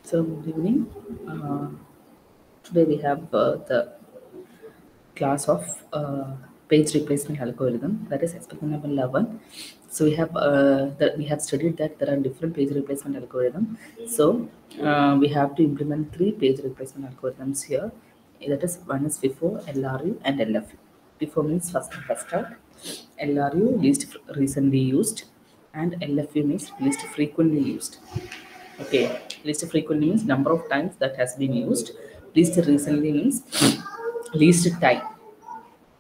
So, good evening. Today we have the class of page replacement algorithm, that is experiment number 11. So we have studied that there are different page replacement algorithm. So we have to implement 3 page replacement algorithms here. That is, one is FIFO, LRU, and LFU. FIFO means first out, LRU least recently used, and LFU means least frequently used. Okay, least frequently means number of times that has been used. Least recently means least time.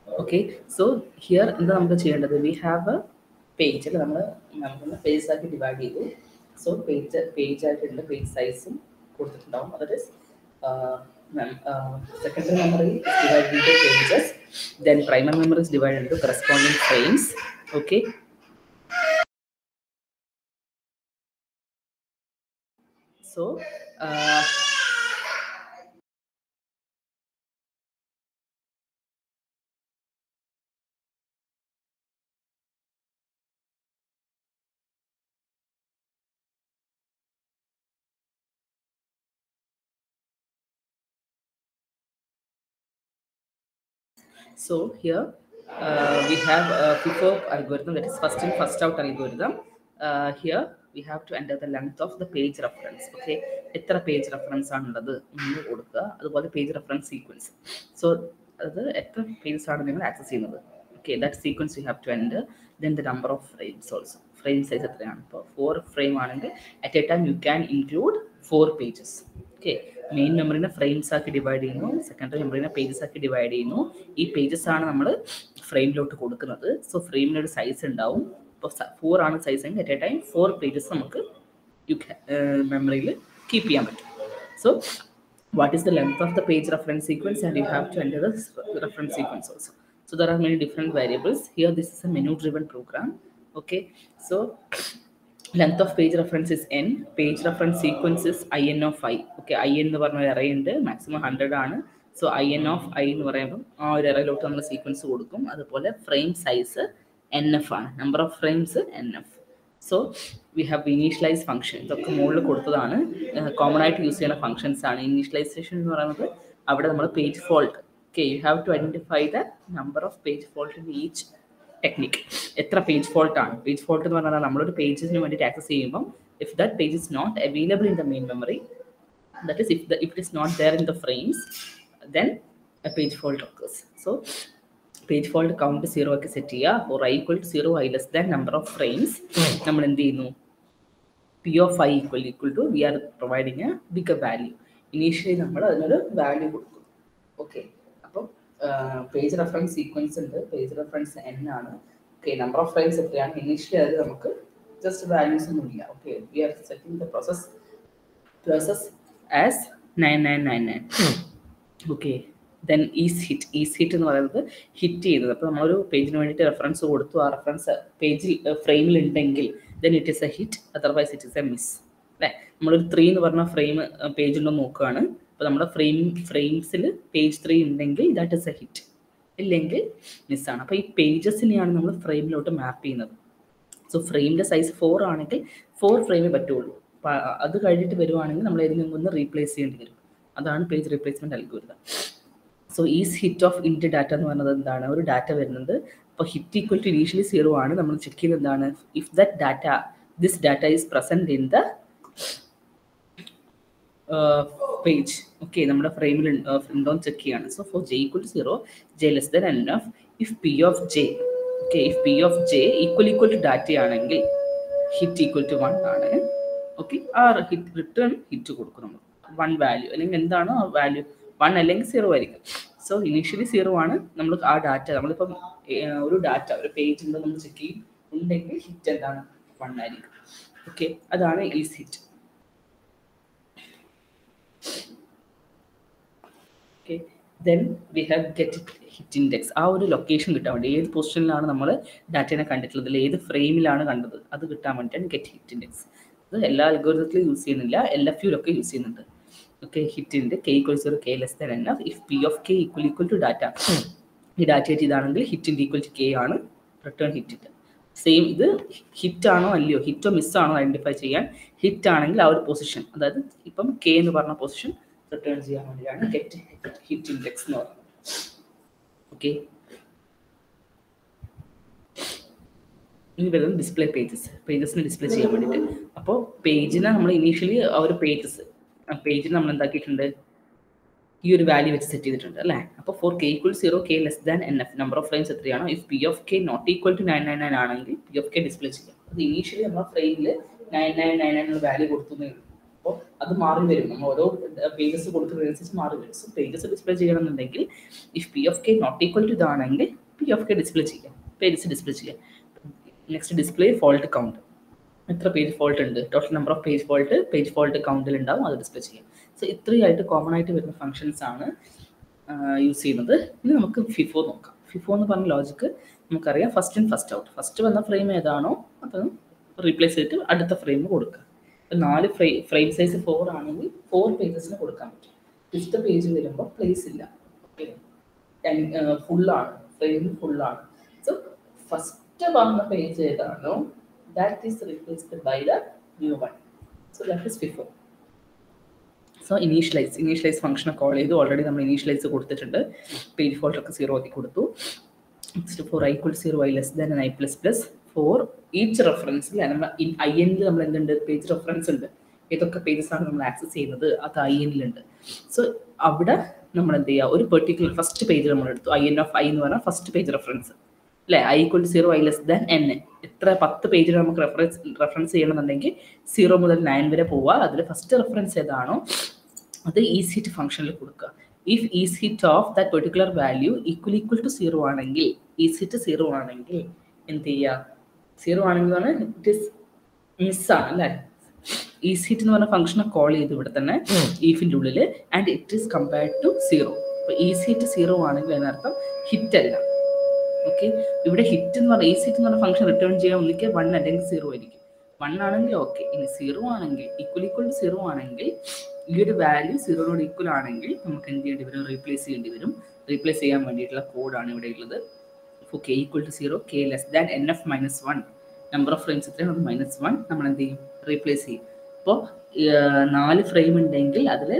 Okay, so here in the we have a page. Page divided. So page page size that is secondary memory is divided into pages. Then primary memory is divided into corresponding frames. Okay. So So here we have a FIFO algorithm, that is first in first out algorithm. Here we have to enter the length of the page reference. Okay, എത്ര page reference ആണുള്ളത് എന്ന് കൊടുക്കുക, അതുപോലെ page reference sequence. So അത് എത്ര pages ആണ് നിങ്ങൾ access ചെയ്യുന്നത്. Okay, that sequence you have to enter. Then the number of frames also. Frame size എത്രയാണ്? ഇപ്പോൾ 4 frame ആണെങ്കിൽ at a time you can include 4 pages. Okay, main മെമ്മറിനെ frames ആക്കി ഡിവൈഡ് ചെയ്യുന്നു, സെക്കൻഡറി മെമ്മറിനെ പേജസ് ആക്കി ഡിവൈഡ് ചെയ്യുന്നു. ഈ പേജസ് ആണ് നമ്മൾ ഫ്രെയിമിലോട്ട് കൊടുക്കുന്നത്. സോ ഫ്രെയിമിനൊരു സൈസ് ഉണ്ടാവും. ഇപ്പോൾ 4 ആണ് സൈസ് എങ്കിൽ അറ്റ് എ ടൈം 4 പേജസ് നമുക്ക് മെമ്മറിയിൽ കീപ്പ് ചെയ്യാൻ പറ്റും. So what is the length of the page reference sequence, and you have to enter the reference sequence also. So there are many different variables here. This is a menu driven program. Okay, so length of page reference is n, page reference sequence is in of I. Okay, in എന്ന് പറഞ്ഞ ഒരു array ഉണ്ട്, maximum 100 ആണ്. So in of I എന്ന് പറയുമ്പോൾ ആ ഒരു arrayലോട്ട് നമ്മൾ സീക്വൻസ് കൊടുക്കും. അതുപോലെ ഫ്രെയിം സൈസ് nf ആണ്, number of frames nf. So we have initialise function. ഇതൊക്കെ മുകളിൽ കൊടുത്തതാണ്, കോമൺ ആയിട്ട് യൂസ് ചെയ്യുന്ന ഫംഗ്ഷൻസ് ആണ്. ഇനീഷ്യലൈസേഷൻ എന്ന് പറയുന്നത് അവിടെ നമ്മൾ page fault. Okay, you have to identify the number of page fault in each technique. എത്ര പേജ് ഫോൾട്ട് ആണ്? പേജ് ഫോൾട്ട് എന്ന് പറഞ്ഞാൽ നമ്മളൊരു പേജിന് വേണ്ടിയിട്ട് ആക്സസ് ചെയ്യുമ്പോൾ if that page is not available in the main memory, that is if it is not there in the frames, then a page fault occurs. So page fault count 0 ഒക്കെ set ചെയ്യുക. or I equal to 0, I less than number of frames. നമ്മൾ എന്ത് ചെയ്യുന്നു? P of I equal to we are providing a bigger value. Initially നമ്മൾ അതിനൊരു value കൊടുക്കും. Okay, അപ്പോൾ page reference sequence ഉണ്ട്, പേജ് റെഫറൻസ് n ആണ്. ഓക്കെ, നമ്പർ ഓഫ് ഫ്രെയിംസ് എത്രയാണ്? ഇനീഷ്യലി അത് നമുക്ക് ജസ്റ്റ് വാല്യൂസ് ഒന്നും ഇല്ല. Okay, we are setting the process as 9999. Okay, then is hit എന്ന് പറയുന്നത് ഹിറ്റ് ചെയ്യുന്നത്. അപ്പോൾ നമ്മളൊരു പേജിന് വേണ്ടിയിട്ട് റെഫറൻസ് കൊടുത്തു, ആ റെഫറൻസ് പേജിൽ ഫ്രെയിമിൽ ഉണ്ടെങ്കിൽ then it is A hit, otherwise it is A miss. അല്ലേ, നമ്മളൊരു 3 എന്ന് പറഞ്ഞ ഫ്രെയിം പേജിലോ നോക്കുകയാണ്. അപ്പോൾ നമ്മുടെ ഫ്രെയിംസിൽ പേജ് 3 ഉണ്ടെങ്കിൽ ദാറ്റ് ഈസ് എ ഹിറ്റ്, ഇല്ലെങ്കിൽ മിസ്സാണ്. അപ്പോൾ ഈ പേജസിനെയാണ് നമ്മൾ ഫ്രെയിമിലോട്ട് മാപ്പ് ചെയ്യുന്നത്. സോ ഫ്രെയിമിൻ്റെ സൈസ് 4 ആണെങ്കിൽ 4 ഫ്രെയിമേ പറ്റുള്ളൂ. അത് കഴിഞ്ഞിട്ട് വരുവാണെങ്കിൽ നമ്മൾ ഏതെങ്കിലും ഒന്ന് റീപ്ലേസ് ചെയ്യേണ്ടി വരും. അതാണ് page replacement algorithm. So is hit of int data എന്ന് പറയുന്നത് എന്താണ്? ഒരു ഡാറ്റ വരുന്നത്, അപ്പോൾ ഹിറ്റ് ഈക്വൽ ടു ഇനീഷ്യലി 0 ആണ്. നമ്മൾ ചെക്ക് ചെയ്യുന്നത് എന്താണ്? If that data, this data is present in the page. Okay, നമ്മുടെ ഫ്രെയിമിൽ ഉണ്ടോന്ന് ചെക്ക് ചെയ്യാണ്. So for J equal to 0, J less than N of if P of J. Okay, if P of J equal to data ആണെങ്കിൽ hit equal to 1 ആണ്. Okay, ആ return hit കൊടുക്കും നമ്മൾ 1 value, അല്ലെങ്കിൽ എന്താണോ ആ വാല്യൂ 1 അല്ലെങ്കിൽ 0 ആയിരിക്കും. സോ ഇനീഷ്യലി 0 ആണ്. നമ്മൾ ആ ഡാറ്റ, നമ്മളിപ്പം ഒരു ഡാറ്റ, ഒരു പേജ് ഉണ്ടോ നമ്മൾ ചെക്ക് ചെയ്യും, ഉണ്ടെങ്കിൽ ഹിറ്റ് എന്താണ്? 1 ആയിരിക്കും. ഓക്കെ, അതാണ് is hit. Okay, then we have get hit index. ആ ഒരു ലൊക്കേഷൻ കിട്ടാൻ വേണ്ടി, ഏത് പൊസിഷനിലാണ് നമ്മൾ ഡാറ്റേനെ കണ്ടിട്ടുള്ളത്, ഏത് ഫ്രെയിമിലാണ് കണ്ടത്, അത് കിട്ടാൻ വേണ്ടിയിട്ടാണ് ഗെറ്റ് ഹിറ്റ് ഇൻഡെക്സ്. ഇത് എല്ലാ അൽഗോരിതത്തിലും യൂസ് ചെയ്യുന്നില്ല, LFUലൊക്കെ യൂസ് ചെയ്യുന്നുണ്ട്. ഓക്കെ, ഹിറ്റിൻ്റെ k = 0, k less than n if p of k equal to data. ഈ ഡാറ്റ ഇതാണെങ്കിൽ ഹിറ്റിൻ്റെ ഈക്വൽ ടു k ആണ്, റിട്ടേൺ ഹിറ്റ്. സെയിം ഇത് ഹിറ്റ് ആണോ അല്ലയോ, ഹിറ്റോ മിസ്സാണോ ഐഡന്റിഫൈ ചെയ്യാൻ. ഹിറ്റ് ആണെങ്കിൽ ആ ഒരു പൊസിഷൻ, അതായത് ഇപ്പം കെ എന്ന് പറഞ്ഞ പൊസിഷൻ റിട്ടേൺ ചെയ്യാൻ വേണ്ടിയാണ് ഗെറ്റ് ഹിറ്റ് ഇൻഡെക്സ് എന്ന് പറയുന്നത്. ഓക്കെ, ഇനി വരുന്നത് ഡിസ്പ്ലേ പേജസിനെ ഡിസ്പ്ലേ ചെയ്യാൻ വേണ്ടിയിട്ട്. അപ്പോൾ പേജിനെ നമ്മൾ ഇനീഷ്യലി ആ ഒരു പേജിന് നമ്മൾ എന്താക്കിയിട്ടുണ്ട്, ഈ ഒരു വാല്യൂ വെച്ച് സെറ്റ് ചെയ്തിട്ടുണ്ട് അല്ലേ. അപ്പോൾ for K equal 0 K less than N F number of frames എത്രയാണോ, if P of K not equal to 999 ആണെങ്കിൽ പി ഓഫ് കെ ഡിസ്പ്ലേ ചെയ്യാം. അത് ഇനീഷ്യലി നമ്മൾ ഫ്രെയിമിൽ 9999 വാല്യൂ കൊടുക്കുന്നേ ഉള്ളൂ. അപ്പോൾ അത് മാറി വരും, നമ്മൾ ഓരോ പേജസ് കൊടുക്കുന്നതിനനുസരിച്ച് മാറി വരും. സോ പേജസ് ഡിസ്പ്ലേ ചെയ്യണമെന്നുണ്ടെങ്കിൽ if P of K not equal to ഇതാണെങ്കിൽ പി ഓഫ് കെ ഡിസ്പ്ലേ ചെയ്യാം, പേജസ് ഡിസ്പ്ലേ ചെയ്യാം. നെക്സ്റ്റ് ഡിസ്പ്ലേ ഫോൾട്ട് കൗണ്ട്, എത്ര പേജ് ഫോൾട്ട് ഉണ്ട്, total number of page fault കൗണ്ടിൽ ഉണ്ടാവും, അത് ഡിസ്പ്ലേ ചെയ്യാം. സോ ഇത്രയായിട്ട് കോമൺ ആയിട്ട് വരുന്ന ഫംഗ്ഷൻസ് ആണ് യൂസ് ചെയ്യുന്നത്. ഇനി നമുക്ക് ഫിഫോ നോക്കാം. ഫിഫോ എന്ന് പറഞ്ഞ ലോജിക്ക് നമുക്കറിയാം, first in first out. First വന്ന ഫ്രെയിം ഏതാണോ അത് റീപ്ലേസ് ചെയ്തിട്ട് അടുത്ത ഫ്രെയിം കൊടുക്കുക. 4 ഫ്രെയിം സൈസ് 4 ആണെങ്കിൽ 4 പേജസിന് കൊടുക്കാൻ പറ്റും. 5th പേജ് വരുമ്പോൾ പ്ലേസ് ഇല്ല, ഫുള്ളാണ്, ഫ്രെയിം ഫുള്ളാണ്. സോ ഫസ്റ്റ് വന്ന പേജ് ഏതാണോ that is replaced by the new one. So that is FIFO. So initialize function call ചെയ്തു. ഓൾറെഡി നമ്മൾ ഇനീഷ്യലൈസ് കൊടുത്തിട്ടുണ്ട്. പേജ് ഫോൾട്ട് ഒക്കെ 0 ആക്കി കൊടുത്തു. Next for i equal 0 i less than i plus plus for each റെഫറൻസിൽ നമ്മൾ IN നമ്മൾ എന്തുണ്ട്, പേജ് റെഫറൻസ് ഉണ്ട്. ഏതൊക്കെ പേജസ് ആണ് നമ്മൾ ആക്സസ് ചെയ്യുന്നത് അത് IN-ലുണ്ട്. സോ അവിടെ നമ്മൾ എന്ത് ചെയ്യുക, ഒരു പെർട്ടിക്കുലർ ഫസ്റ്റ് പേജ് നമ്മൾ എടുത്തു. IN of i എന്ന് പറഞ്ഞാൽ ഫസ്റ്റ് പേജ് റെഫറൻസ് അല്ലേ. i equal 0 i less than n. എത്ര 10 പേജിൽ നമുക്ക് റെഫറൻസ് ചെയ്യണമെന്നുണ്ടെങ്കിൽ 0 മുതൽ 9 വരെ പോവുക. അതിൽ ഫസ്റ്റ് റെഫറൻസ് ഏതാണോ അത് ECT ഫംഗ്ഷനിൽ കൊടുക്കുക. If ECT of that particular value equal to 0 ആണെങ്കിൽ, ECT 0 ആണെങ്കിൽ എന്ത് ചെയ്യുക, 0 ആണെങ്കിൽ ഇറ്റ് ഈസ് മിസ്സാണ് അല്ലേ. ECT എന്ന് പറഞ്ഞ ഫംഗ്ഷനെ കോൾ ചെയ്ത് ഇവിടെ തന്നെ ഈഫിൻ്റെ ഉള്ളിൽ and it is compared to 0. അപ്പോൾ ECT 0 ആണെങ്കിൽ അതിനർത്ഥം ഹിറ്റ് അല്ല. ഓക്കെ, ഇവിടെ ഹിറ്റ് എന്ന് പറഞ്ഞാൽ ECT എന്ന് പറഞ്ഞ ഫംഗ്ഷൻ റിട്ടേൺ ചെയ്യാൻ ഒന്നിക്ക് 1 അല്ലെങ്കിൽ 0 ആയിരിക്കും. 1 ആണെങ്കിൽ ഓക്കെ. ഇനി 0 ആണെങ്കിൽ ഈക്വൽ ടു 0 ആണെങ്കിൽ ഈ ഒരു വാല്യൂ 0 ഈക്വൽ ആണെങ്കിൽ നമുക്ക് എന്ത് ചെയ്യേണ്ടി വരും, റീപ്ലേസ് ചെയ്യേണ്ടി വരും. റീപ്ലേസ് ചെയ്യാൻ വേണ്ടിയിട്ടുള്ള കോഡാണ് ഇവിടെ ഉള്ളത്. ഇപ്പോൾ k equal to 0 k less than NF minus 1 number of frames എത്രയാണ്, അത് -1 നമ്മൾ എന്ത് ചെയ്യും, റീപ്ലേസ് ചെയ്യും. അപ്പോൾ 4 ഫ്രെയിം ഉണ്ടെങ്കിൽ അതിൽ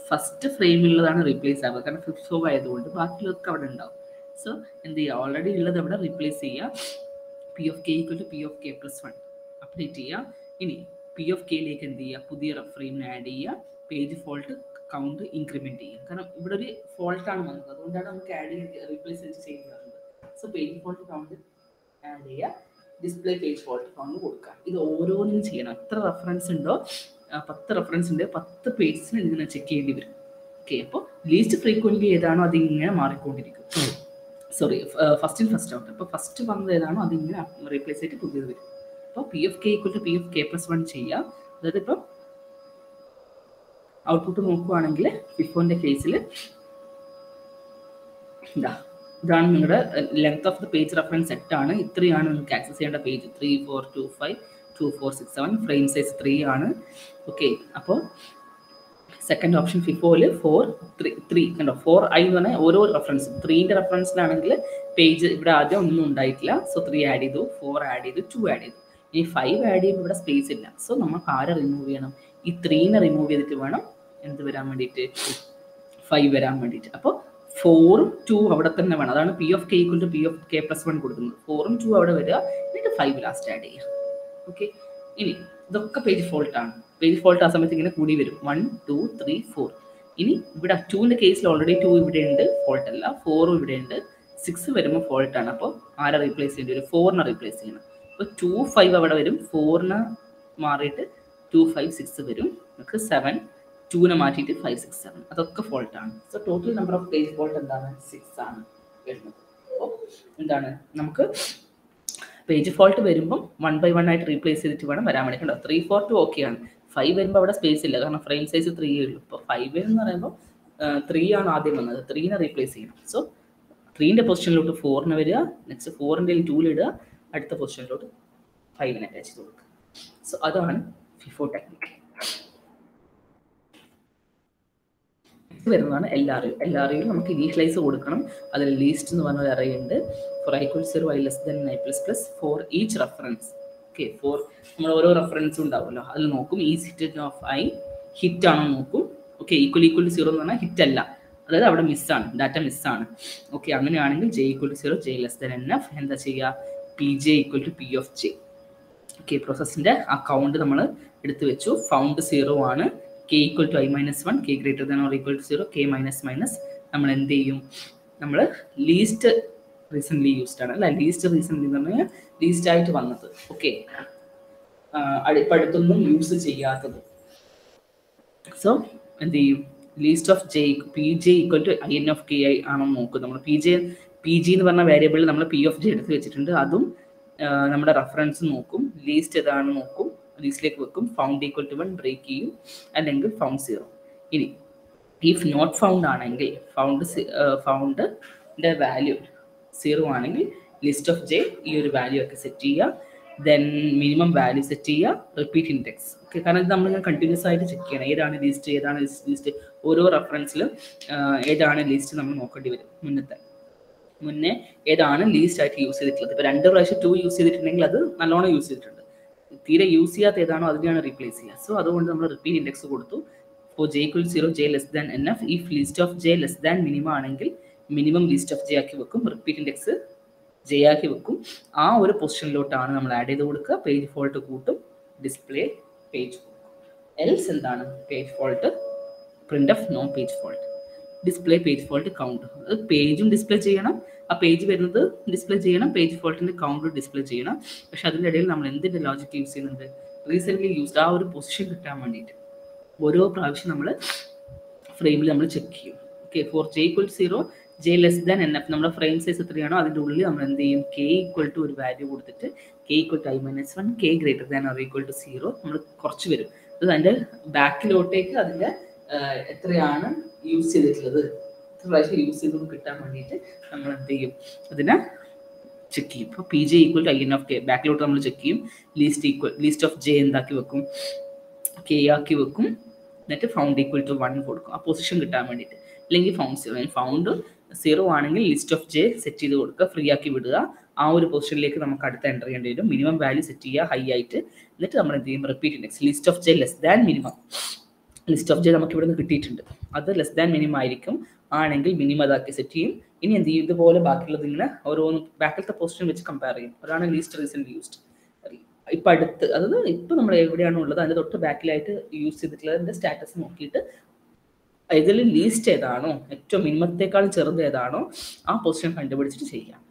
ഫസ്റ്റ് ഫ്രെയിമിലുള്ളതാണ് റീപ്ലേസ് ആവുക, കാരണം FIFO ആയതുകൊണ്ട് ബാക്കിയുള്ളതൊക്കെ അവിടെ ഉണ്ടാവും. സോ എന്ത് ചെയ്യുക, ഓൾറെഡി ഉള്ളത് അവിടെ റീപ്ലേസ് ചെയ്യുക. P of K equal to P of K plus 1 update ചെയ്യുക. ഇനി പി ഓഫ് കെയിലേക്ക് എന്ത് ചെയ്യുക, പുതിയ ഫ്രെയിമിനെ ആഡ് ചെയ്യുക. പേജ് ഫോൾട്ട് കൗണ്ട് ഇൻക്രിമെൻറ്റ് ചെയ്യുക. കാരണം ഇവിടെ ഒരു ഫോൾട്ടാണ് വന്നത്, അതുകൊണ്ടാണ് നമുക്ക് ആഡ് ചെയ്ത് റീപ്ലേസ് ചെയ്യുന്നത്. So page fault count add ചെയ്യുക. ഡിസ്പ്ലേ പേജ് ഫോൾട്ട് കൗണ്ട് കൊടുക്കുക. ഇത് ഓരോന്നും ചെയ്യണം. എത്ര റെഫറൻസ് ഉണ്ടോ, 10 റെഫറൻസ് ഉണ്ട്, 10 പേജസിന് ഇങ്ങനെ ചെക്ക് ചെയ്യേണ്ടി വരും. ഓക്കെ, അപ്പോൾ ലീസ്റ്റ് ഫ്രീക്വൻറ്റ്ലി ഏതാണോ അതിങ്ങനെ മാറിക്കൊണ്ടിരിക്കും. Sorry, first in first out. അപ്പോൾ ഫസ്റ്റ് വന്നത് ഏതാണോ അതിങ്ങനെ റീപ്ലേസ് ചെയ്തിട്ട് പുതിയത് വരും. അപ്പോൾ P of K equal to P of K plus 1 ചെയ്യുക. അതായത് ഇപ്പം ഔട്ട്പുട്ട് നോക്കുകയാണെങ്കിൽ ഫിഫോൻ്റെ കേസിൽ ഇതാണ് നിങ്ങളുടെ length of the page reference set ആണ്. ഇത്രയാണ് നിങ്ങൾക്ക് ആക്സസ് ചെയ്യേണ്ട പേജ്. 3 4 2 5 2 4 6 7 ഫ്രെയിം സൈസ് 3 ആണ്. ഓക്കെ, അപ്പോൾ സെക്കൻഡ് ഓപ്ഷൻ ഫിഫോയിൽ 4 3 കണ്ടോ, 4i എന്ന് പറഞ്ഞാൽ ഓരോ റെഫറൻസ് 3ൻ്റെ റെഫറൻസിലാണെങ്കിൽ പേജ് ഇവിടെ ആദ്യം ഒന്നും ഉണ്ടായിട്ടില്ല. സോ 3 ആഡ് ചെയ്തു, 4 ആഡ് ചെയ്തു, 2 ആഡ് ചെയ്തു. ഈ 5 ആഡ് ചെയ്യുമ്പോൾ ഇവിടെ സ്പേസ് ഇല്ല. സോ നമുക്ക് ആരെ റിമൂവ് ചെയ്യണം, ഈ 3നെ റിമൂവ് ചെയ്തിട്ട് വേണം എന്ത് വരാൻ വേണ്ടിയിട്ട്, 5 വരാൻ വേണ്ടിയിട്ട്. അപ്പോൾ 4ഉം 2 അവിടെ തന്നെ വേണം. അതാണ് P of K equal to P of K plus 1 കൊടുക്കുന്നത്. 4ഉം 2 അവിടെ വരിക, എന്നിട്ട് 5 ലാസ്റ്റ് ആഡ് ചെയ്യുക. ഓക്കെ, ഇനി ഇതൊക്കെ പേജ് ഫോൾട്ടാണ്. പേജ് ഫോൾട്ട് ആ സമയത്ത് ഇങ്ങനെ കൂടി വരും. 1 2 3 4. ഇനി ഇവിടെ 2ൻ്റെ കേസിൽ ഓൾറെഡി 2 ഇവിടെ ഉണ്ട്, ഫോൾട്ട് അല്ല. 4ഉം ഇവിടെ ഉണ്ട്. 6 വരുമ്പോൾ ഫോൾട്ടാണ്. അപ്പോൾ ആരെ റീപ്ലേസ് ചെയ്യേണ്ടി വരും, 4നെ റീപ്ലേസ് ചെയ്യണം. അപ്പോൾ 2 5 അവിടെ വരും. 4നെ മാറിയിട്ട് 2 5 6 വരും. നമുക്ക് 7, 2നെ മാറ്റിയിട്ട് 5 6 7. അതൊക്കെ ഫോൾട്ടാണ്. So total number of page fault എന്താണ്, 6 ആണ് വരുന്നത്. അപ്പോൾ എന്താണ്, നമുക്ക് പേജ് ഫോൾട്ട് വരുമ്പം 1 by 1 ആയിട്ട് റീപ്ലേസ് ചെയ്തിട്ട് വേണം വരാൻ വേണ്ടി. കണ്ടോ, 3 4 2 ഓക്കെയാണ്. 5 വരുമ്പോൾ അവിടെ സ്പേസ് ഇല്ല, കാരണം ഫ്രെയിം സൈസ് 3 ഉള്ളൂ. ഇപ്പോൾ 5 എന്ന് പറയുമ്പോൾ 3 ആണ് ആദ്യം വന്നത്, 3നെ റീപ്ലേസ് ചെയ്യണം. സോ 3ൻ്റെ പൊസിഷനിലോട്ട് 4നെ വരിക, നെക്സ്റ്റ് 4ൻ്റെ 2ഇടുക, അടുത്ത പൊസിഷനിലോട്ട് 5നെ അറ്റാച്ച് ചെയ്ത് കൊടുക്കുക. സോ അതാണ് ഫിഫോ ടെക്നിക്ക്. വരുന്നതാണ് LRU. LRU നമുക്ക് ഇനീഷ്യലൈസ് കൊടുക്കണം. അതിൽ ലീസ്റ്റ് എന്ന് പറഞ്ഞ ഒരു അറേ ഉണ്ട്. For I equal 0 I less than I++ for each reference. Okay, for നമ്മൾ ഓരോ റെഫറൻസും ഉണ്ടാവുമല്ലോ, അതിൽ നോക്കും is hit of I hit ആണോ നോക്കും. ഓക്കെ, ഈക്വൽ 0 എന്ന് പറഞ്ഞാൽ ഹിറ്റ് അല്ല, അതായത് അവിടെ മിസ്സാണ്, ഡാറ്റ മിസ്സാണ്. ഓക്കെ, അങ്ങനെയാണെങ്കിൽ J equal 0 J less than NF എന്താ ചെയ്യുക, PJ equal to P of J. Okay, പ്രോസസ്സിൻ്റെ ആ കൗണ്ട് നമ്മൾ എടുത്തു വെച്ചു. ഫൗണ്ട് 0 ആണ്. K equal to I-1, K greater than or equal to 0, K minus നമ്മൾ എന്ത് ചെയ്യും, നമ്മൾ ലീസ്റ്റ് റീസെൻ്റ്ലി യൂസ്ഡ് ആണ് അല്ല, ലീസ്റ്റ് റീസെൻ്റ്ലി എന്ന് പറഞ്ഞാൽ ലീസ്റ്റ് ആയിട്ട് വന്നത്. ഓക്കെ, അടുത്തൊന്നും യൂസ് ചെയ്യാത്തത്. സോ എന്ത് ചെയ്യും, least of J PJ equal to IN of Ki ആണോ നോക്കും. നമ്മൾ PG എന്ന് പറഞ്ഞ വേരിയബിളിൽ നമ്മൾ P of J എടുത്ത് വെച്ചിട്ടുണ്ട്. അതും നമ്മുടെ റെഫറൻസ് നോക്കും, ലീസ്റ്റ് ഏതാണ് നോക്കും, ലീസ്റ്റിലേക്ക് വെക്കും. ഫൗണ്ട് ഈക്വൽ ടു 1 ബ്രേക്ക് ചെയ്യും, അല്ലെങ്കിൽ ഫൗണ്ട് 0. ഇനി ഇഫ് നോട്ട് ഫൗണ്ട് ആണെങ്കിൽ, ഫൗണ്ടിൻ്റെ വാല്യൂ 0 ആണെങ്കിൽ ലിസ്റ്റ് ഓഫ് J ഈ ഒരു വാല്യൂ ഒക്കെ സെറ്റ് ചെയ്യുക. ദെൻ മിനിമം വാല്യൂ സെറ്റ് ചെയ്യുക, റിപ്പീറ്റ് ഇൻഡെക്സ്. ഓക്കെ, കാരണം ഇത് നമ്മളിങ്ങനെ കണ്ടിന്യൂസ് ആയിട്ട് ചെക്ക് ചെയ്യണം, ഏതാണ് ലിസ്റ്റ് ഏതാണ് ലിസ്റ്റ്. ഓരോ റെഫറൻസിലും ഏതാണ് ലിസ്റ്റ് നമ്മൾ നോക്കേണ്ടി വരും. മുന്നേ ഏതാണ് ലീസ്റ്റ് ആയിട്ട് യൂസ് ചെയ്തിട്ടുള്ളത്. ഇപ്പോൾ 2 പ്രാവശ്യം 2 യൂസ് ചെയ്തിട്ടുണ്ടെങ്കിൽ അത് നല്ലോണം യൂസ് ചെയ്തിട്ടുണ്ട്. തീരെ യൂസ് ചെയ്യാത്ത ഏതാണോ അതിനെയാണ് റീപ്ലേസ് ചെയ്യുക. സോ അതുകൊണ്ട് നമ്മൾ റിപ്പീറ്റ് ഇൻഡെക്സ് കൊടുത്തു. For J equal 0 J less than NF. If list of J less than minimum ആണെങ്കിൽ മിനിമം ലിസ്റ്റ് ഓഫ് J ആക്കി വെക്കും, റിപ്പീറ്റ് ഇൻഡെക്സ് J ആക്കി വെക്കും. ആ ഒരു പൊസിഷനിലോട്ടാണ് നമ്മൾ ആഡ് ചെയ്ത് കൊടുക്കുക. പേജ് ഫോൾട്ട് കൂട്ടും, ഡിസ്പ്ലേ പേജ് കൊടുക്കും. എൽസ് എന്താണ്, page fault print of no page fault, display page fault count. അത് പേജും ഡിസ്പ്ലേ ചെയ്യണം, ആ പേജ് വരുന്നത് ഡിസ്പ്ലേ ചെയ്യണം, പേജ് ഫോൾട്ടിൻ്റെ കൗണ്ട് ഡിസ്പ്ലേ ചെയ്യണം. പക്ഷെ അതിൻ്റെ ഇടയിൽ നമ്മൾ എന്തിൻ്റെ ലോജിക്ക് യൂസ് ചെയ്യുന്നുണ്ട്, റീസെൻ്റ്ലി യൂസ്ഡ് ആ ഒരു പൊസിഷൻ കിട്ടാൻ വേണ്ടിയിട്ട് ഓരോ പ്രാവശ്യം നമ്മൾ ഫ്രെയിമിൽ നമ്മൾ ചെക്ക് ചെയ്യും. Okay, for J equal 0 J less than NF നമ്മുടെ ഫ്രെയിം സൈസ് എത്രയാണോ അതിൻ്റെ ഉള്ളിൽ നമ്മൾ എന്ത് ചെയ്യും, K equal to ഒരു വാല്യൂ കൊടുത്തിട്ട് K equal to I-1, K greater than or equal to 0 നമ്മൾ കുറച്ച് വരും. അത് അതിൻ്റെ ബാക്കിലോട്ടേക്ക് അതിൻ്റെ എത്രയാണ് യൂസ് ചെയ്തിട്ടുള്ളത്, എത്ര പ്രാവശ്യം യൂസ് ചെയ്തത് കിട്ടാൻ വേണ്ടിയിട്ട് നമ്മൾ എന്ത് ചെയ്യും, അതിനെ ചെക്ക് ചെയ്യും. ഇപ്പോൾ PJ equal to IN of K ബാക്കിലോട്ട് നമ്മൾ ചെക്ക് ചെയ്യും. ലീസ്റ്റ് ഓഫ് J എന്താക്കി വെക്കും, K ആക്കി വെക്കും. എന്നിട്ട് ഫൗണ്ട് ഈക്വൽ ടു 1 കൊടുക്കും, ആ പൊസിഷൻ കിട്ടാൻ വേണ്ടിയിട്ട്. അല്ലെങ്കിൽ ഫൗണ്ട് 0 ആണെങ്കിൽ ലിസ്റ്റ് ഓഫ് J സെറ്റ് ചെയ്ത് കൊടുക്കുക, ഫ്രീ ആക്കി വിടുക. ആ ഒരു പൊസിഷനിലേക്ക് നമുക്ക് അടുത്ത് എൻ്റർ ചെയ്യേണ്ടി വരും. മിനിമം വാല്യൂ സെറ്റ് ചെയ്യുക ഹൈ ആയിട്ട്. എന്നിട്ട് നമ്മൾ എന്ത് ചെയ്യും, repeat index list of J less than minimum. List of J നമുക്ക് ഇവിടെ നിന്ന് കിട്ടിയിട്ടുണ്ട്, അത് ലെസ് ദാൻ മിനിമം ആയിരിക്കും. ആണെങ്കിൽ മിനിമം അതാക്കി സെറ്റ് ചെയ്യും. ഇനി എന്ത് ചെയ്യും, ഇതുപോലെ ബാക്കിയുള്ളത് ഇങ്ങനെ ഓരോന്ന് ബാക്കിലത്തെ പൊസിഷൻ വെച്ച് കമ്പയർ ചെയ്യും. അതാണ് ലീസ്റ്റ് റീസെൻ്റ്ലി യൂസ്ഡ്. ഇപ്പം അടുത്ത്, അതായത് ഇപ്പം നമ്മൾ എവിടെയാണോ ഉള്ളത് അതിൻ്റെ തൊട്ട് ബാക്കിലായിട്ട് യൂസ് ചെയ്തിട്ടുള്ളതിൻ്റെ സ്റ്റാറ്റസ് നോക്കിയിട്ട് ഇതിൽ ലീസ്റ്റ് ഏതാണോ, ഏറ്റവും മിനിമത്തേക്കാളും ചെറുത് ഏതാണോ ആ പൊസിഷൻ കണ്ടുപിടിച്ചിട്ട് ചെയ്യാം.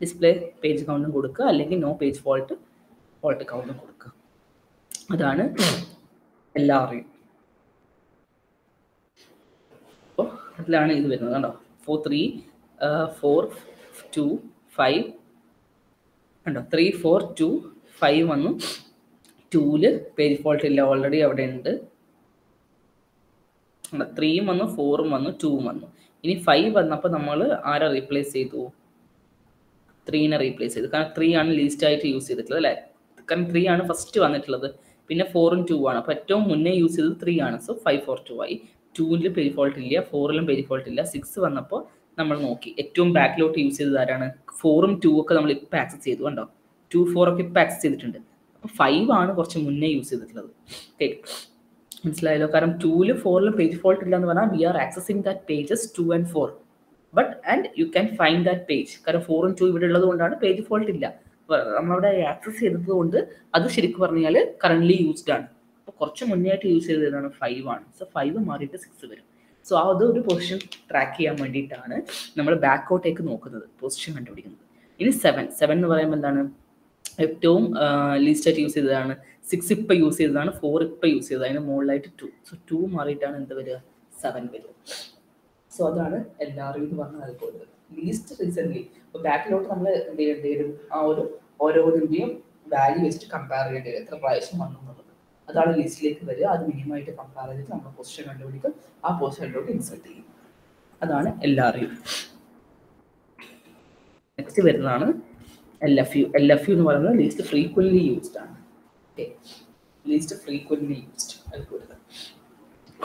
ഡിസ്പ്ലേ പേജ് കൗണ്ടും കൊടുക്കുക, അല്ലെങ്കിൽ നോ പേജ് ഫോൾട്ട് കൗണ്ടും കൊടുക്കുക. അതാണ് എല്ലാവരെയും. അപ്പോൾ അതിലാണ് ഇത് വരുന്നത്. കണ്ടോ, 4 3 4 2 5 കണ്ടോ, 3 4 2 5 വന്നു. 2ൽ പേജ് ഫോൾട്ട് ഇല്ല, ഓൾറെഡി അവിടെ ഉണ്ട്. 3 വന്നു, 4 വന്നു, 2 വന്നു. ഇനി 5 വന്നപ്പോൾ നമ്മൾ ആരെ റീപ്ലേസ് ചെയ്തു, 3നെ റീപ്ലേസ് ചെയ്തു. കാരണം 3 ആണ് ലീസ്റ്റ് ആയിട്ട് യൂസ് ചെയ്തിട്ടുള്ളത് അല്ലേ, കാരണം 3 ആണ് ഫസ്റ്റ് വന്നിട്ടുള്ളത്. പിന്നെ 4ഉം 2 ആണ്, അപ്പോൾ ഏറ്റവും മുന്നേ യൂസ് ചെയ്തത് 3 ആണ്. സോ 5 4 2 ആയി. 2ൽ പേജ് ഫോൾട്ട് ഇല്ല, 4ലും പേജ് ഫോൾട്ട് ഇല്ല. 6 വന്നപ്പോൾ നമ്മൾ നോക്കി ഏറ്റവും ബാക്കിലോട്ട് യൂസ് ചെയ്തത് ആരാണ്, 4ഉം 2 ഒക്കെ നമ്മൾ ഇപ്പോൾ ആക്സസ് ചെയ്തു. കണ്ടോ, 2 4 ഒക്കെ ഇപ്പോൾ ആക്സസ് ചെയ്തിട്ടുണ്ട്. അപ്പോൾ 5 ആണ് കുറച്ച് മുന്നേ യൂസ് ചെയ്തിട്ടുള്ളത്. ഓക്കെ, മനസ്സിലായല്ലോ. കാരണം 2ലും 4ലും പേജ് ഫോൾട്ട് ഇല്ല എന്ന് പറഞ്ഞാൽ we are accessing that pages 2 and 4 but and you can find that page. കാരണം 4ഉം 2 ഇവിടെ ഉള്ളത് കൊണ്ടാണ് പേജ് ഫോൾട്ട് ഇല്ല. നമ്മളവിടെ ആക്സസ് ചെയ്തത് കൊണ്ട് അത് ശരിക്കും പറഞ്ഞാൽ കറൻ്റ്ലി യൂസ്ഡ് ആണ്. അപ്പോൾ കുറച്ച് മുന്നേ ആയിട്ട് യൂസ് ചെയ്തതാണ് 5 ആണ്. സോ 5 മാറിയിട്ട് 6 വരും. സോ അത് ഒരു പൊസിഷൻ ട്രാക്ക് ചെയ്യാൻ വേണ്ടിയിട്ടാണ് നമ്മൾ ബാക്കോട്ടേക്ക് നോക്കുന്നത്, പൊസിഷൻ കണ്ടുപിടിക്കുന്നത്. ഇനി 7 എന്ന് പറയുമ്പോൾ എന്താണ്, ഏറ്റവും ലീസ്റ്റായിട്ട് യൂസ് ചെയ്തതാണ്. 6 ഇപ്പം യൂസ് ചെയ്തതാണ്, 4 ഇപ്പം യൂസ് ചെയ്തത്, അതിന് മുകളിലായിട്ട് 2. സോ 2 മാറിയിട്ടാണ് എന്ത് വരിക, 7 വരിക. സോ അതാണ് എല്ലാവരും എന്ന് പറഞ്ഞ അതുപോലെ ലീസ്റ്റ് റീസെൻ്റ്ലി. അപ്പോൾ ബാക്കിലോട്ട് നമ്മൾ എന്ത് ചെയ്യേണ്ടി വരും, ആ ഒരു ഓരോന്നിൻ്റെയും വാല്യൂ വെച്ചിട്ട് കമ്പയർ ചെയ്യേണ്ടി വരും, എത്ര പ്രാവശ്യം വന്നു എന്നുള്ളത്. അതാണ് ലിസ്റ്റിലേക്ക് വരിക. അത് മിനിമമായിട്ട് കമ്പയർ ചെയ്തിട്ട് നമ്മൾ പൊസിഷൻ കണ്ടുപിടിക്കും, ആ പൊസിഷനിലോട്ട് ഇൻസേർട്ട് ചെയ്യും. അതാണ് എല്ലാവരെയും. നെക്സ്റ്റ് വരുന്നതാണ് LFU. LFU എന്ന് പറയുന്നത് ലീസ്റ്റ് ഫ്രീക്വൻ്റ്ലി യൂസ്ഡ് ആണ്. Okay, least frequently used algorithm,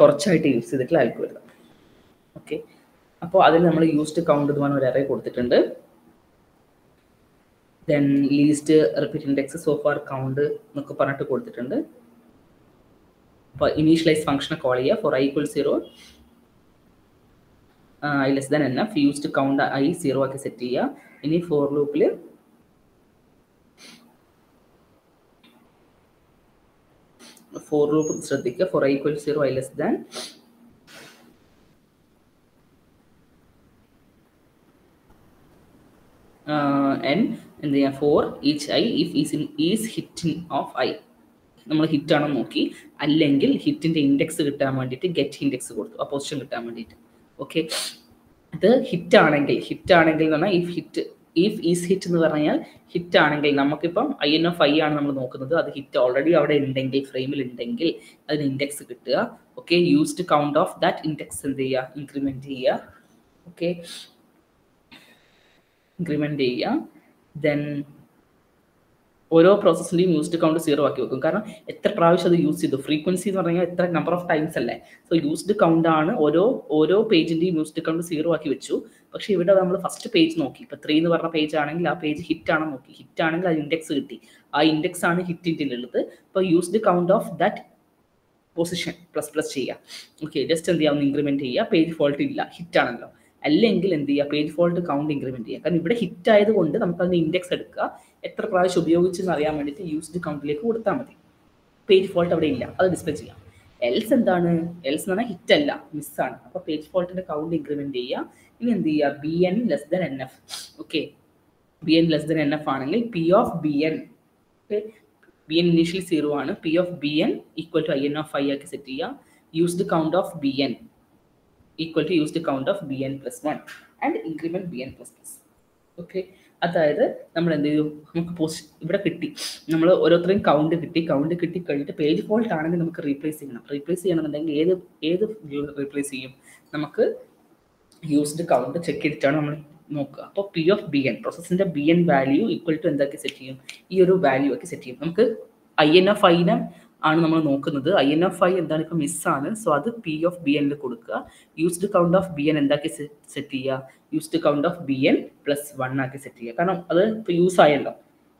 കുറച്ചായിട്ട് യൂസ് ചെയ്തിട്ടുള്ള അൽഗോരിതം. ഓക്കെ, അപ്പോൾ അതിൽ നമ്മൾ യൂസ്ഡ് കൗണ്ട് എന്ന് പറഞ്ഞ ഒരു അറേ കൊടുത്തിട്ടുണ്ട്. Then least repeat index so far count എന്നൊക്കെ പറഞ്ഞിട്ട് കൊടുത്തിട്ടുണ്ട്. അപ്പോൾ ഇനീഷ്യലൈസ് ഫംഗ്ഷനെ കോൾ ചെയ്യുക. For I equal 0 I less than NF used count I 0 ആക്കി സെറ്റ് ചെയ്യുക. ഇനി ഫോർ ലൂപ്പിൽ ശ്രദ്ധിക്കുക. For I equal 0 I less than n എന്ത് ചെയ്യാം, for each I if is hit of I. നമ്മൾ ഹിറ്റാണോ നോക്കി, അല്ലെങ്കിൽ ഹിറ്റിൻ്റെ ഇൻഡെക്സ് കിട്ടാൻ വേണ്ടിയിട്ട് ഗെറ്റ് ഇൻഡെക്സ് കൊടുത്തു, ആ പൊസിഷൻ കിട്ടാൻ വേണ്ടിയിട്ട്. ഓക്കെ, ഇത് ഹിറ്റാണെങ്കിൽ എന്ന് പറഞ്ഞാൽ ഇഫ് ഈസ് ഹിറ്റ് എന്ന് പറഞ്ഞാൽ ഹിറ്റ് ആണെങ്കിൽ നമുക്കിപ്പം IN(i) ആണ് നമ്മൾ നോക്കുന്നത്. അത് ഹിറ്റ് ഓൾറെഡി അവിടെ ഉണ്ടെങ്കിൽ, ഫ്രെയിമിൽ ഉണ്ടെങ്കിൽ അതിന് ഇൻഡെക്സ് കിട്ടുക. Okay, used count of that index എന്ത് ചെയ്യുക, ഇൻക്രിമെൻറ്റ് ചെയ്യുക. ഓക്കെ, ഇൻക്രിമെൻറ്റ് ചെയ്യുക. ദെൻ ഓരോ പ്രോസസ്സിൻ്റെയും യൂസ്ഡ് കൗണ്ട് 0 ആക്കി വെക്കും. കാരണം എത്ര പ്രാവശ്യം അത് യൂസ് ചെയ്തു, ഫ്രീക്വൻസി എന്ന് പറഞ്ഞാൽ എത്ര നമ്പർ ഓഫ് ടൈംസ് അല്ലേ. സോ യൂസ്ഡ് കൗണ്ട് ആണ് ഓരോ പേജിൻ്റെയും യൂസ്ഡ് കൗണ്ട് 0 ആക്കി വെച്ചു. പക്ഷേ ഇവിടെ നമ്മൾ ഫസ്റ്റ് പേജ് നോക്കി, ഇപ്പോൾ 3 എന്ന് പറഞ്ഞ പേജ് ആണെങ്കിൽ ആ പേജ് ഹിറ്റ് ആണോ നോക്കി, ഹിറ്റ് ആണെങ്കിൽ അത് ഇൻഡെക്സ് കിട്ടി, ആ ഇൻഡെക്സ് ആണ് ഹിറ്റിൻ്റെ ഉള്ളത്. അപ്പോൾ used count of that position plus ചെയ്യുക. ഓക്കെ, ജസ്റ്റ് എന്ത് ചെയ്യാം, ഒന്ന് ഇൻക്രിമെൻറ്റ് ചെയ്യുക. പേജ് ഫോൾട്ട് ഇല്ല, ഹിറ്റ് ആണല്ലോ. അല്ലെങ്കിൽ എന്ത് ചെയ്യുക, പേജ് ഫോൾട്ട് കൗണ്ട് ഇൻക്രിമെൻറ്റ് ചെയ്യുക. കാരണം ഇവിടെ ഹിറ്റ് ആയതുകൊണ്ട് നമുക്ക് അതിന് ഇൻഡെക്സ് എടുക്കുക, എത്ര പ്രാവശ്യം ഉപയോഗിച്ചെന്ന് അറിയാൻ വേണ്ടിയിട്ട് യൂസ്ഡ് കൗണ്ടിലേക്ക് കൊടുത്താൽ മതി. പേജ് ഫോൾട്ട് അവിടെ ഇല്ല, അത് ഡിസ്പ്ലേ ചെയ്യാം. എൽസ് എന്താണ്, എൽസ് എന്ന് പറഞ്ഞാൽ ഹിറ്റ് അല്ല, മിസ്സാണ്. അപ്പോൾ പേജ് ഫോൾട്ടിൻ്റെ കൗണ്ട് ഇൻക്രിമെൻറ്റ് ചെയ്യുക. ഇനി എന്ത് ചെയ്യുക, BN less than NF. Okay, BN less than NF ആണെങ്കിൽ P of BN, okay, BN initially 0 ആണ്. P of BN equal to IN(i) ആക്കി സെറ്റ് ചെയ്യുക. Used count of BN equal to used count of BN plus 1 and increment BN plus. Okay, അതായത് നമ്മൾ എന്ത് ചെയ്തു, നമുക്ക് ഇവിടെ കിട്ടി, നമ്മൾ ഓരോരുത്തരെയും കൗണ്ട് കിട്ടി കഴിഞ്ഞിട്ട് പേജ് ഫോൾട്ട് ആണെങ്കിൽ നമുക്ക് റീപ്ലേസ് ചെയ്യണമെന്നുണ്ടെങ്കിൽ ഏത് റീപ്ലേസ് ചെയ്യും, നമുക്ക് യൂസ്ഡ് കൗണ്ട് ചെക്ക് ചെയ്തിട്ടാണ് നമ്മൾ നോക്കുക. അപ്പോൾ P of BN, പ്രോസസ്സിൻ്റെ BN വാല്യൂ ഈക്വൽ ടു എന്താക്കി സെറ്റ് ചെയ്യും, ഈ ഒരു വാല്യൂ ആക്കി സെറ്റ് ചെയ്യും. നമുക്ക് IN(i) ആണ് നമ്മൾ നോക്കുന്നത്. IN(i) എന്താണ്, ഇപ്പോൾ മിസ്സാണ്. സോ അത് P of BN കൊടുക്കുക. യൂസ്ഡ് കൗണ്ട് ഓഫ് BN എന്താക്കി സെറ്റ് ചെയ്യുക, used count of BN plus 1 ആക്കി സെറ്റ് ചെയ്യുക. കാരണം അത് ഇപ്പോൾ യൂസ് ആയല്ലോ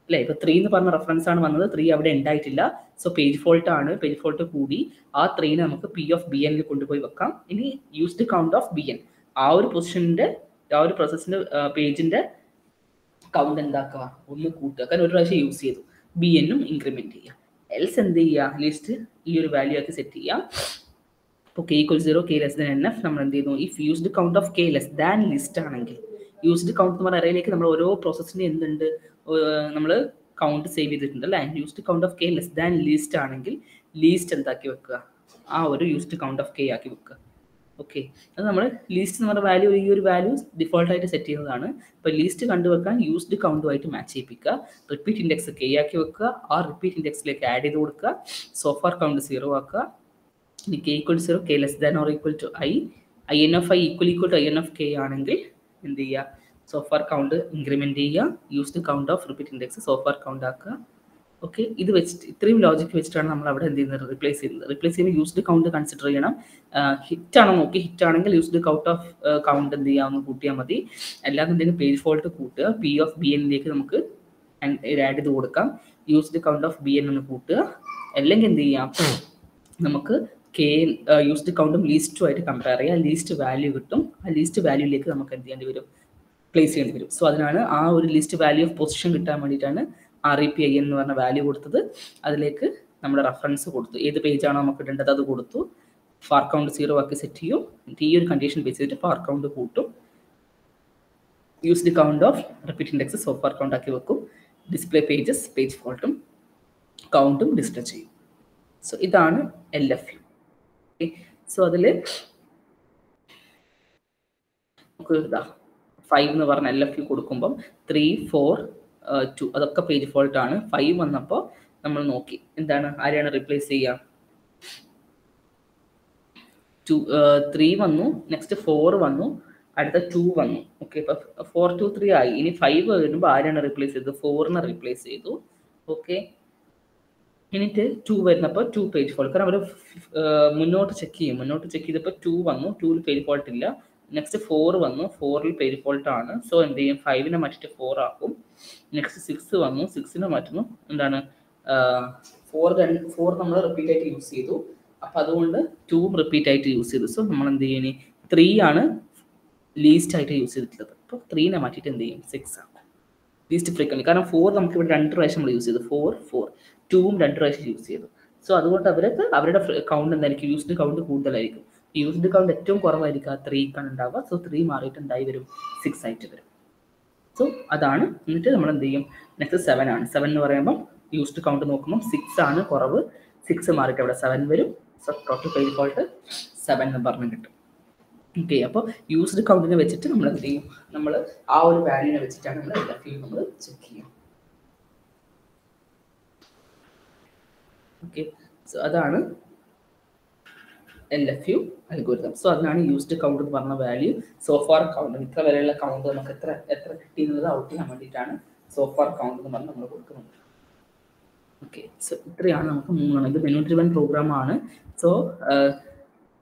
അല്ലേ. ഇപ്പോൾ 3 എന്ന് പറഞ്ഞ റെഫറൻസ് ആണ് വന്നത്, 3 അവിടെ ഉണ്ടായിട്ടില്ല. സോ പേജ് ഫോൾട്ട് ആണ്, പേജ് ഫോൾട്ട് കൂടി ആ 3നെ നമുക്ക് P of BN കൊണ്ടുപോയി വെക്കാം. ഇനി യൂസ്ഡ് കൗണ്ട് ഓഫ് BN, ആ ഒരു പൊസിഷൻ്റെ, ആ ഒരു പ്രോസസ്സിൻ്റെ പേജിൻ്റെ കൗണ്ട് എന്താക്കുക, ഒന്ന് കൂട്ടുക. കാരണം ഒരു പ്രാവശ്യം യൂസ് ചെയ്തു, BN-ഉം ഇൻക്രിമെൻറ്റ് ചെയ്യുക. എൽസ് എന്ത് ചെയ്യുക, ലിസ്റ്റ് ഈ ഒരു വാല്യൂ ആക്കി സെറ്റ് ചെയ്യുക. ഇപ്പോൾ K equal 0 K less than NF നമ്മൾ എന്ത് ചെയ്യുന്നു, if used count of K less than list ആണെങ്കിൽ, യൂസ്ഡ് കൗണ്ട് എന്ന് പറഞ്ഞ അറേയിലേക്ക് നമ്മൾ ഓരോ പ്രോസസ്സിൻ്റെ എന്തുണ്ട്, നമ്മൾ കൗണ്ട് സേവ് ചെയ്തിട്ടുണ്ട് അല്ലേ. Used count of K less than least ആണെങ്കിൽ ലീസ്റ്റ് എന്താക്കി വെക്കുക, ആ ഒരു യൂസ്ഡ് കൗണ്ട് ഓഫ് K ആക്കി വെക്കുക. ഓക്കെ, അത് നമ്മൾ ലീസ്റ്റ് എന്ന് പറഞ്ഞ വാല്യൂ, ഈ ഒരു വാല്യൂ ഡിഫോൾട്ടായിട്ട് സെറ്റ് ചെയ്യുന്നതാണ്. ഇപ്പോൾ ലീസ്റ്റ് കണ്ടുവെക്കാൻ യൂസ്ഡ് കൗണ്ടുമായിട്ട് മാച്ച് ചെയ്യിപ്പിക്കുക. റിപ്പീറ്റ് ഇൻഡെക്സ് K ആക്കി വെക്കുക, ആ റിപ്പീറ്റ് ഇൻഡെക്സിലേക്ക് ആഡ് ചെയ്ത് കൊടുക്കുക. സോഫാർ കൗണ്ട് 0 ആക്കുക. ഇനി K equal 0 K less than or equal to I, IN(i) equal to IN(k) ആണെങ്കിൽ എന്ത് ചെയ്യുക, സോഫാർ കൗണ്ട് ഇൻക്രിമെൻറ്റ് ചെയ്യുക. Used count of repeat index so far count ആക്കുക. ഓക്കെ, ഇത് വെച്ചിട്ട് ഇത്രയും ലോജിക്ക് വെച്ചിട്ടാണ് നമ്മൾ അവിടെ എന്ത് ചെയ്യുന്നത്, റിപ്ലേസ് ചെയ്യുമ്പോൾ യൂസ്ഡ് കൗണ്ട് കൺസിഡർ ചെയ്യണം. ഹിറ്റ് ആണോ നോക്കി, ഹിറ്റ് ആണെങ്കിൽ യൂസ്ഡ് കൗണ്ട് ഓഫ് കൗണ്ട് എന്ത് ചെയ്യാമെന്ന് കൂട്ടിയാൽ മതി. അല്ലാന്നുണ്ടെങ്കിൽ പേജ് ഫോൾട്ട് കൂട്ടുക, P of BN-ലേക്ക് നമുക്ക് ആഡ് ചെയ്ത് കൊടുക്കാം. യൂസ്ഡ് കൗണ്ട് ഓഫ് BN ഒന്ന് കൂട്ടുക. അല്ലെങ്കിൽ എന്ത് ചെയ്യാം, നമുക്ക് യൂസ്ഡ് കൗണ്ടും ലീസ്റ്റും ആയിട്ട് കമ്പയർ ചെയ്യുക. ലീസ്റ്റ് വാല്യൂ കിട്ടും, ആ ലീസ്റ്റ് വാല്യൂയിലേക്ക് നമുക്ക് എന്ത് ചെയ്യേണ്ടി വരും, പ്ലേസ് ചെയ്യേണ്ടി വരും. സോ അതിനാണ് ആ ഒരു ലിസ്റ്റ് വാല്യൂ ഓഫ് പൊസിഷൻ കിട്ടാൻ വേണ്ടിയിട്ടാണ് REPI എന്ന് പറഞ്ഞ വാല്യൂ കൊടുത്തത്. അതിലേക്ക് നമ്മുടെ റെഫറൻസ് കൊടുത്തു, ഏത് പേജാണോ നമുക്ക് ഇടേണ്ടത് അത് കൊടുത്തു. ഫാർ കൗണ്ട് 0 ആക്കി സെറ്റ് ചെയ്യും. ഈ ഒരു കണ്ടീഷൻ ബേസ് ചെയ്തിട്ട് ഫാർ കൗണ്ട് കൂട്ടും. Used count of repeat index so far count ആക്കി വെക്കും. ഡിസ്പ്ലേ പേജസ്, പേജ് ഫോൾട്ടും കൗണ്ടും ഡിസ്പ്ലേ ചെയ്യും. സോ ഇതാണ് LFU. സോ അതിൽ നമുക്ക് ഇതാ 5 എന്ന് പറഞ്ഞ LFU കൊടുക്കുമ്പം 3, 4, 2 അതൊക്കെ പേജ് ഫോൾട്ട് ആണ്. 5 വന്നപ്പോൾ നമ്മൾ നോക്കി എന്താണ്, ആരെയാണ് റീപ്ലേസ് ചെയ്യുക, 3 വന്നു, നെക്സ്റ്റ് 4 വന്നു, അടുത്ത 2 വന്നു. ഓക്കെ, ഇപ്പം 4, 2, 3 ആയി. ഇനി 5 വരുമ്പോൾ ആരെയാണ് റീപ്ലേസ് ചെയ്തത്, 4നെ റീപ്ലേസ് ചെയ്തു. ഓക്കെ, എന്നിട്ട് 2 വരുന്നപ്പോൾ 2 പേജ് ഫോൾട്ട്, കാരണം അവർ മുന്നോട്ട് ചെക്ക് ചെയ്യും. മുന്നോട്ട് ചെക്ക് ചെയ്തപ്പോൾ 2 വന്നു, 2ൽ പേജ് ഫോൾട്ട് ഇല്ല. നെക്സ്റ്റ് 4 വന്നു, 4ൽ പേജ് ഫോൾട്ട് ആണ്. സോ എന്ത് ചെയ്യും, 5നെ മാറ്റിയിട്ട് 4 ആക്കും. നെക്സ്റ്റ് 6 വന്നു, 6നെ മാറ്റുന്നു, എന്താണ് 4 നമ്മൾ റിപ്പീറ്റ് ആയിട്ട് യൂസ് ചെയ്തു. അപ്പം അതുകൊണ്ട് 2 റിപ്പീറ്റ് ആയിട്ട് യൂസ് ചെയ്തു. സോ നമ്മൾ എന്ത് ചെയ്യും, 3 ആണ് ലീസ്റ്റ് ആയിട്ട് യൂസ് ചെയ്തിട്ടുള്ളത്. അപ്പോൾ 3നെ മാറ്റിയിട്ട് എന്ത് ചെയ്യും, 6 ആക്കും. ലീസ്റ്റ് ഫ്രീക്വൻലി, കാരണം 4 നമുക്ക് ഇവിടെ 2 പ്രാവശ്യം നമ്മൾ യൂസ് ചെയ്തു. 4 2ഉം 2 പ്രാവശ്യം യൂസ് ചെയ്തു. സോ അതുകൊണ്ട് അവരുടെ കൗണ്ട് എന്തായിരിക്കും, യൂസ്ഡ് കൗണ്ട് കൂടുതലായിരിക്കും. യൂസ്ഡ് കൗണ്ട് ഏറ്റവും കുറവായിരിക്കും ആ 3ക്കാണ് ഉണ്ടാവുക. സോ 3 മാറിയിട്ട് എന്തായി വരും, 6 ആയിട്ട് വരും. സോ അതാണ്. എന്നിട്ട് നമ്മൾ എന്ത് ചെയ്യും, നെക്സ്റ്റ് 7 ആണ്. 7 എന്ന് പറയുമ്പോൾ യൂസ്ഡ് കൗണ്ട് നോക്കുമ്പോൾ 6 ആണ് കുറവ്. 6 മാറിയിട്ട് അവിടെ 7 വരും. സോ ടോട്ടൽ പേജ് ഫോൾട്ട് 7 എന്ന് പറഞ്ഞ് കിട്ടും. ഓക്കെ, അപ്പോൾ യൂസ്ഡ് കൗണ്ടിനെ വെച്ചിട്ട് നമ്മൾ എന്ത് ചെയ്യും, നമ്മൾ ആ ഒരു വാല്യൂനെ വെച്ചിട്ടാണ് നമ്മൾ LFU നമ്മൾ ചെക്ക് ചെയ്യുക. ഓക്കെ, സോ അതാണ് LFU അൽഗോരിതം. സോ അതിനാണ് യൂസ്ഡ് കൗണ്ട് എന്ന് പറഞ്ഞ വാല്യൂ. സോഫാർ കൗണ്ട്, ഇത്ര വരെയുള്ള കൗണ്ട് നമുക്ക് എത്ര കിട്ടി എന്നുള്ളത് ഔട്ട് ചെയ്യാൻ വേണ്ടിയിട്ടാണ് സോഫാർ കൗണ്ട് എന്ന് പറഞ്ഞ് നമ്മൾ കൊടുക്കുന്നത്. ഓക്കെ, സോ ഇത്രയാണ് നമുക്ക് 3. ഇത് മെനു ഡ്രിവൻ പ്രോഗ്രാം ആണ്. സോ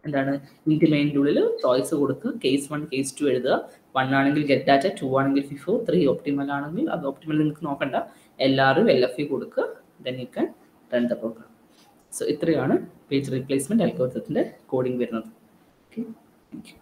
എന്താണ്, ഇൻറ്റ് മെയിൻ്റെ ഉള്ളിൽ ചോയ്സ് കൊടുത്ത് കേസ് 1 കേസ് 2 എഴുതുക. 1 ആണെങ്കിൽ ഗെറ്റ് ഡാറ്റ, 2 ആണെങ്കിൽ FIFO, 3 ഓപ്റ്റിമൽ ആണെങ്കിൽ അത് ഓപ്റ്റിമൽ നിങ്ങൾക്ക് നോക്കണ്ട, എല്ലാവരും LFU കൊടുക്കുക. Then you can run the program. So ഇത്രയാണ് പേജ് റീപ്ലേസ്മെൻറ്റ് അൽഗോരിതത്തിൻ്റെ കോഡിംഗ് വരുന്നത്. Okay, thank U.